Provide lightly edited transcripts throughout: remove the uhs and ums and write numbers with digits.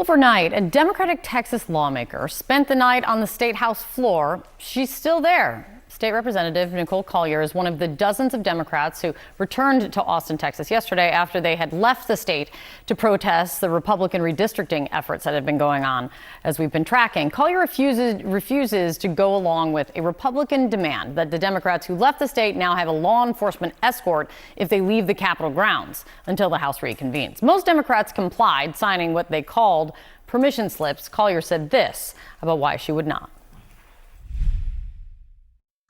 Overnight, a Democratic Texas lawmaker spent the night on the state house floor. She's still there. State Representative Nicole Collier is one of the dozens of Democrats who returned to Austin, Texas yesterday after they had left the state to protest the Republican redistricting efforts that have been going on as we've been tracking. Collier refuses to go along with a Republican demand that the Democrats who left the state now have a law enforcement escort if they leave the Capitol grounds until the House reconvenes. Most Democrats complied, signing what they called permission slips. Collier said this about why she would not.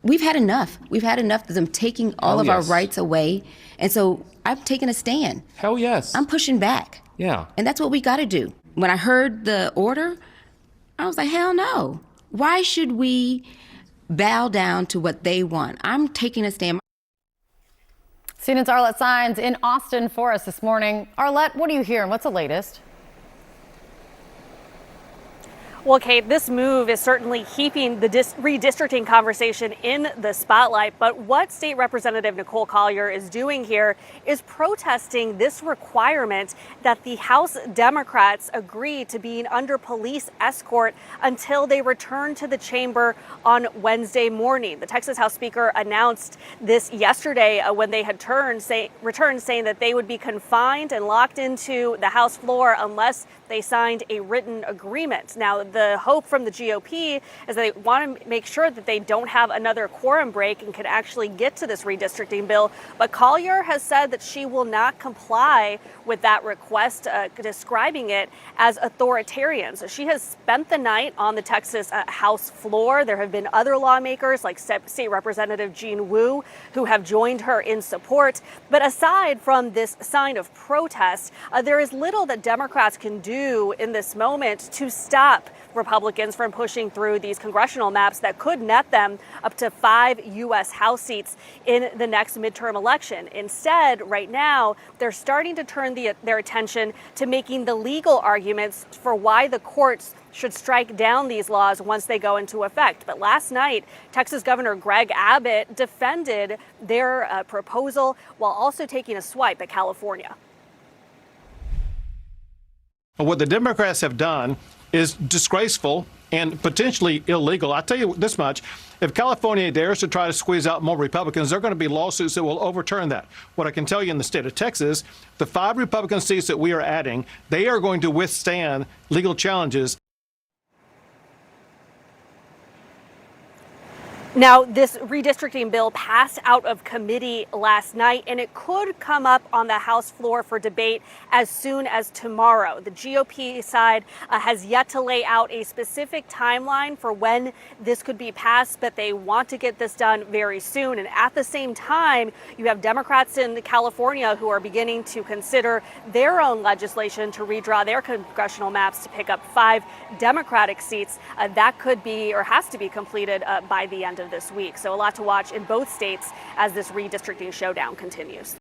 We've had enough. We've had enough of them taking all of our rights away. And so I've taken a stand. Hell yes. I'm pushing back. Yeah. And that's what we got to do. When I heard the order, I was like, hell no. Why should we bow down to what they want? I'm taking a stand. CNN's Arlette Saenz in Austin for us this morning. Arlette, what are you hearing? What's the latest? Well, Kate, this move is certainly keeping the redistricting conversation in the spotlight. But what State Representative Nicole Collier is doing here is protesting this requirement that the House Democrats agree to being under police escort until they return to the chamber on Wednesday morning. The Texas House Speaker announced this yesterday when they had returned, saying that they would be confined and locked into the House floor unless they signed a written agreement. Now, the hope from the GOP is they want to make sure that they don't have another quorum break and can actually get to this redistricting bill. But Collier has said that she will not comply with that request, describing it as authoritarian. So she has spent the night on the Texas House floor. There have been other lawmakers like State Representative Jean Wu who have joined her in support. But aside from this sign of protest, there is little that Democrats can do in this moment to stop Republicans from pushing through these congressional maps that could net them up to 5 U.S. House seats in the next midterm election. Instead, right now, they're starting to turn their attention to making the legal arguments for why the courts should strike down these laws once they go into effect. But last night, Texas Governor Greg Abbott defended their proposal while also taking a swipe at California. What the Democrats have done is disgraceful and potentially illegal. I'll tell you this much. If California dares to try to squeeze out more Republicans, there are going to be lawsuits that will overturn that. What I can tell you in the state of Texas, the 5 Republican seats that we are adding, they are going to withstand legal challenges. Now, this redistricting bill passed out of committee last night, and it could come up on the House floor for debate as soon as tomorrow. The GOP side has yet to lay out a specific timeline for when this could be passed, but they want to get this done very soon. And at the same time, you have Democrats in California who are beginning to consider their own legislation to redraw their congressional maps to pick up 5 Democratic seats. That could be or has to be completed by the end of this week. So a lot to watch in both states as this redistricting showdown continues.